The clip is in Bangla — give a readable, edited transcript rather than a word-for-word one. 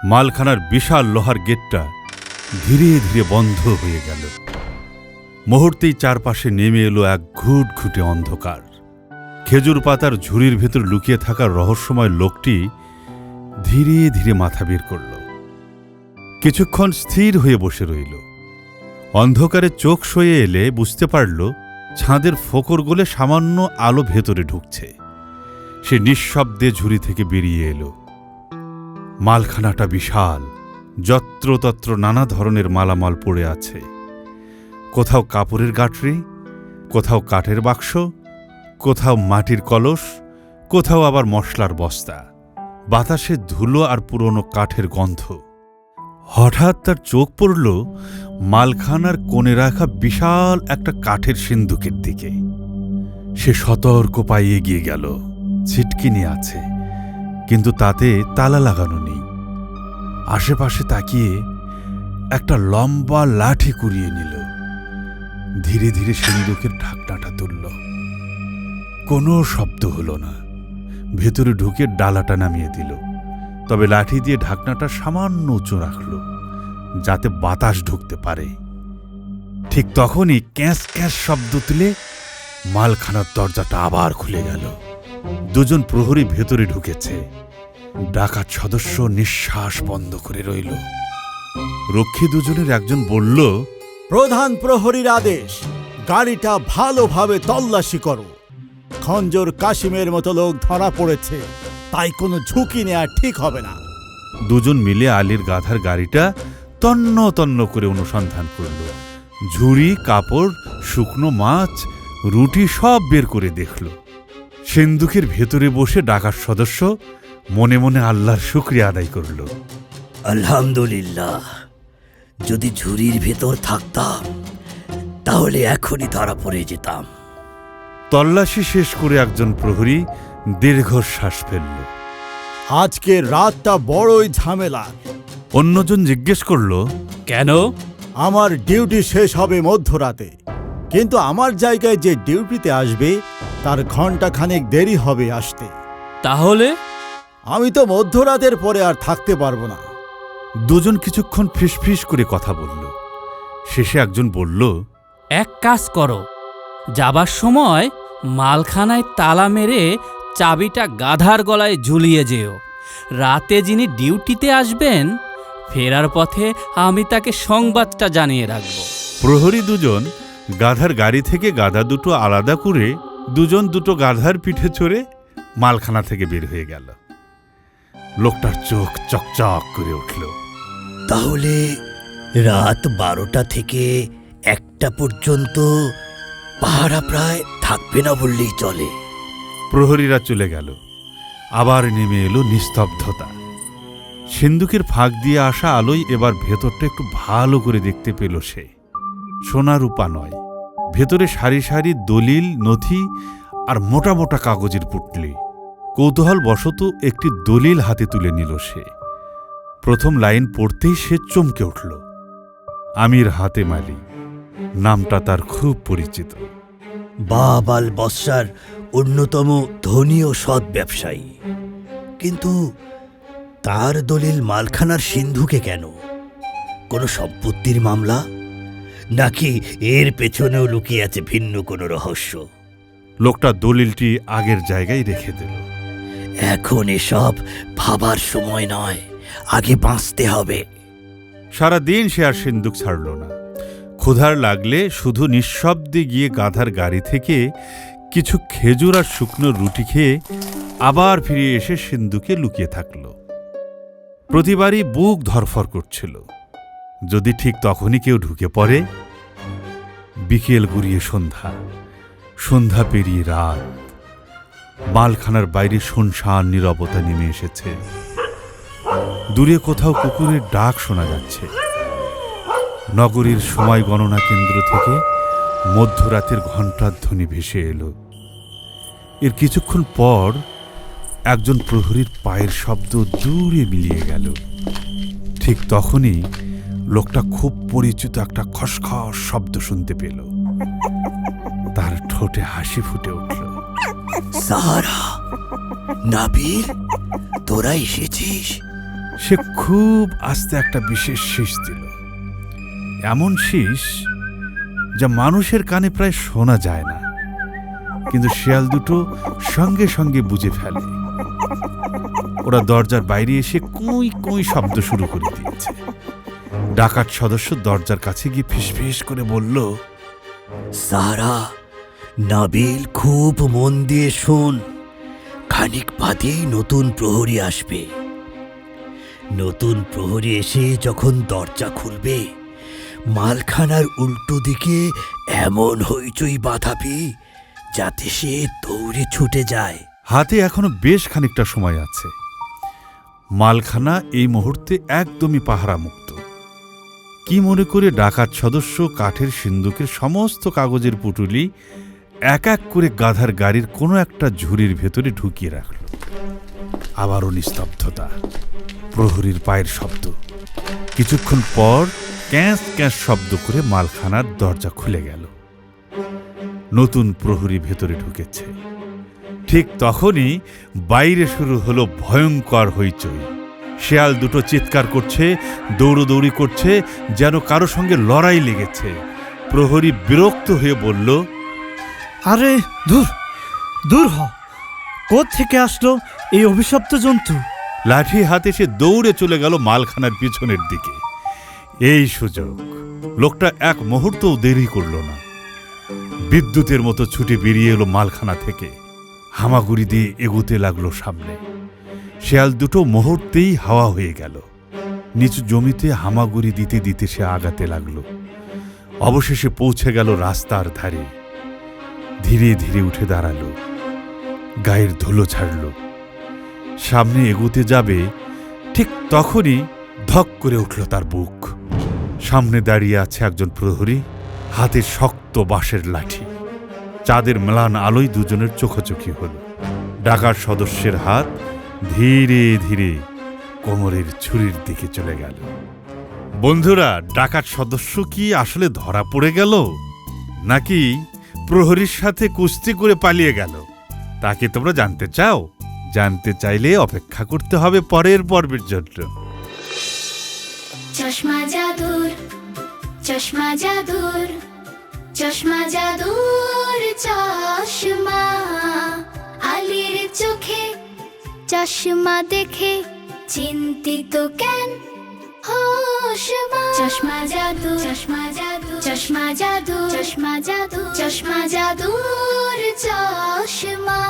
মালখানার বিশাল লোহার গেটটা ধীরে ধীরে বন্ধ হয়ে গেল। মুহূর্তেই চারপাশে নেমে এলো এক ঘুটঘুটে অন্ধকার। খেজুর পাতার ঝুড়ির ভেতর লুকিয়ে থাকা রহস্যময় লোকটি ধীরে ধীরে মাথা বের করল। কিছুক্ষণ স্থির হয়ে বসে রইল। অন্ধকারে চোখ সয়ে এলে বুঝতে পারল ছাদের ফোকর গলে সামান্য আলো ভেতরে ঢুকছে। সে নিঃশব্দে ঝুড়ি থেকে বেরিয়ে এলো। মালখানাটা বিশাল, যত্রতত্র নানা ধরনের মালামাল পড়ে আছে। কোথাও কাপড়ের গাঁটরি, কোথাও কাঠের বাক্স, কোথাও মাটির কলস, কোথাও আবার মশলার বস্তা। বাতাসে ধুলো আর পুরনো কাঠের গন্ধ। হঠাৎ তার চোখ পড়ল মালখানার কোণে রাখা বিশাল একটা কাঠের সিন্দুকের দিকে। সে সতর্ক পায়ে এগিয়ে গেল। ছিটকিনি আছে, কিন্তু তাতে তালা লাগানো নেই। আশেপাশে তাকিয়ে একটা লম্বা লাঠি কুড়িয়ে নিল। ধীরে ধীরে সিন্দুকের ঢাকনাটা তুলল। কোনো শব্দ হল না। ভেতরে ঢুকে ডালাটা নামিয়ে দিল। তবে লাঠি দিয়ে ঢাকনাটা সামান্য উঁচু রাখল, যাতে বাতাস ঢুকতে পারে। ঠিক তখনই ক্যাঁচ ক্যাঁচ শব্দ তুলে মালখানার দরজাটা আবার খুলে গেল। দুজন প্রহরী ভেতরে ঢুকেছে। ডাকাত সদস্য নিঃশ্বাস বন্ধ করে রইল। রক্ষী দুজনের একজন বলল, প্রধান প্রহরীর আদেশ, গাড়িটা ভালোভাবে তল্লাশি করো। খঞ্জর কাশিমের মতো লোক ধরা পড়েছে, তাই কোনো ঝুঁকি নেওয়া ঠিক হবে না। দুজন মিলে আলীর গাধার গাড়িটা তন্ন তন্ন করে অনুসন্ধান করল। ঝুড়ি, কাপড়, শুকনো মাছ, রুটি সব বের করে দেখল। সিন্দুকের ভেতরে বসে ডাকাত সদস্য মনে মনে আল্লাহর শুকরিয়া আদায় করল। আলহামদুলিল্লাহ, যদি ঝুড়ির ভেতর থাকতাম তাহলে এখনই ধরা পড়ে যেতাম। তল্লাশি শেষ করে একজন প্রহরী দীর্ঘশ্বাস ফেলল। আজকের রাতটা বড়ই ঝামেলা। অন্যজন জিজ্ঞেস করল, কেন? আমার ডিউটি শেষ হবে মধ্যরাতে, কিন্তু আমার জায়গায় যে ডিউটিতে আসবে তার ঘণ্টাখানেক দেরি হবে আসতে। তাহলে আমি তো মধ্যরাতের পরে আর থাকতে পারবো না। দুজন কিছুক্ষণ ফিসফিস করে কথা বলল। শেষে একজন বলল, এক কাজ করো, যাবার সময় মালখানায় তালা মেরে চাবিটা গাধার গলায় ঝুলিয়ে যেও। রাতে যিনি ডিউটিতে আসবেন, ফেরার পথে আমি তাকে সংবাদটা জানিয়ে রাখব। প্রহরী দুজন গাধার গাড়ি থেকে গাধা দুটো আলাদা করে দুজন দুটো গাধার পিঠে চড়ে মালখানা থেকে বের হয়ে গেল। লোকটার চোখ চকচক করে উঠল। তাহলে রাত 12টা থেকে 1টা পর্যন্ত পাহারা প্রায় থাকবে না বললেই চলে। প্রহরীরা চলে গেল। আবার নেমে এলো নিস্তব্ধতা। সিন্দুকের ফাঁক দিয়ে আসা আলোয় এবার ভেতরটা একটু ভালো করে দেখতে পেল সে। সোনা রূপা নয়, ভেতরে সারি সারি দলিল, নথি আর মোটা মোটা কাগজের পুটলি। কৌতূহল বশত একটি দলিল হাতে তুলে নিল সে। প্রথম লাইন পড়তেই সে চমকে উঠল। আমির হাতেম আলী, নামটা তার খুব পরিচিত। বাব আল বসরার অন্যতম ধনী ও সৎ ব্যবসায়ী। কিন্তু তার দলিল মালখানার সিন্ধুকে কেন? কোনো সম্পত্তির মামলা, নাকি এর পেছনেও লুকিয়ে আছে ভিন্ন কোনো রহস্য? লোকটা দলিলটি আগের জায়গায় রেখে দিল। এখন এসব ভাবার সময় নয়, আগে বাঁচতে হবে। সারাদিন সে আর সিন্দুক ছাড়ল না। ক্ষুধার লাগলে শুধু নিঃশব্দে গিয়ে গাধার গাড়ি থেকে কিছু খেজুর আর শুকনো রুটি খেয়ে আবার ফিরে এসে সিন্দুকে লুকিয়ে থাকল। প্রতিবারই বুক ধরফর করছিল, যদি ঠিক তখনই কেউ ঢুকে পড়ে। বিকেল গড়িয়ে সন্ধ্যা, সন্ধ্যা পেরিয়ে রাত। মালখানার বাইরে শুনশান নীরবতা নেমে এসেছে। দূরে কোথাও কুকুরের ডাক শোনা যাচ্ছে। নগরীর সময় গণনা কেন্দ্র থেকে মধ্যরাতের ঘণ্টার ধ্বনি ভেসে এলো। এর কিছুক্ষণ পর একজন প্রহরীর পায়ের শব্দ দূরে মিলিয়ে গেল। ঠিক তখনই লোকটা খুব পরিচিত একটা খসখস শব্দ শুনতে পেল। তার ঠোঁটে হাসি ফুটে উঠল। সাহারা, নাবিল, তোরা এসেছিস? সে খুব আস্তে একটা বিশেষ শীষ দিল, এমন শীষ যা মানুষের কানে প্রায় শোনা যায় না, কিন্তু শিয়াল দুটো সঙ্গে সঙ্গে বুঝে ফেলে। ওরা দরজার বাইরে এসে কুঁই কুঁই শব্দ শুরু করে দিয়েছে। ডাকাত সদস্য দরজার কাছে গিয়ে ফিসফিস করে বলল, সারা, নাবিল, খুব মন দিয়ে শোন, খানিক বাদেই নতুন প্রহরী আসবে। নতুন প্রহরী এসে যখন দরজা খুলবে, মালখানার উল্টো দিকে এমন হইচই বাঁধাবি যাতে সে দৌড়ে ছুটে যায়। হাতে এখনো বেশ খানিকটা সময় আছে। মালখানা এই মুহূর্তে একদমই পাহারা মুক্ত। কি মনে করে ডাকাত সদস্য কাঠের সিন্দুকের সমস্ত কাগজের পুটুলি এক এক করে গাধার গাড়ির কোনো একটা ঝুড়ির ভেতরে ঢুকিয়ে রাখল। আবারও নিস্তব্ধতা, প্রহরীর পায়ের শব্দ। কিছুক্ষণ পর ক্যাঁচ ক্যাঁচ শব্দ করে মালখানার দরজা খুলে গেল। নতুন প্রহরী ভেতরে ঢুকেছে। ঠিক তখনই বাইরে শুরু হলো ভয়ঙ্কর হইচই। শেয়াল দুটো চিৎকার করছে, দৌড়দৌড়ি করছে, যেন কারো সঙ্গে লড়াই লেগেছে। প্রহরী বিরক্ত হয়ে বলল, আরে দূর দূর হ, থেকে আসলো এই অভিশপ্ত জন্তু? লাঠি হাতে সে দৌড়ে চলে গেল মালখানার পিছনের দিকে। এই সুযোগ লোকটা এক মুহূর্তও দেরি করল না। বিদ্যুতের মতো ছুটে বেরিয়ে এলো মালখানা থেকে, হামাগুড়ি দিয়ে এগোতে লাগলো সামনে। শেয়াল দুটো মুহূর্তেই হাওয়া হয়ে গেল। নিচু জমিতে হামাগুড়ি দিতে দিতে সে আগাতে লাগলো। অবশেষে পৌঁছে গেল রাস্তার ধারে। ধীরে ধীরে উঠে দাঁড়ালো, গায়ের ধুলো ছাড়ল। সামনে এগোতে যাবে, ঠিক তখনই ধক করে উঠল তার বুক। সামনে দাঁড়িয়ে আছে একজন প্রহরী, হাতে শক্ত বাঁশের লাঠি। চাঁদের ম্লান আলোয় দুজনের চোখাচোখি হল। ডাকাত সদস্যের হাত ধীরে ধীরে কোমরের ছুরির দিকে চলে গেল। বন্ধুরা, ডাকাত সদস্য কি আসলে ধরা পড়ে গেল, নাকি প্রহরীর সাথে কুস্তি করে পালিয়ে গেল? তাকে তোমরা জানতে চাও? জানতে চাইলে অপেক্ষা করতে হবে পরের পর্বের জন্য। চশমা জাদুর, চশমা জাদুর, চশমা জাদুর চশমা, আলীর চোখে চশমা দেখে চিন্তিত কেন হোশমা। চশমা জাদু, চশমা জাদু, চশমা জাদু, চশমা জাদু, চশমা জাদুর চশমা।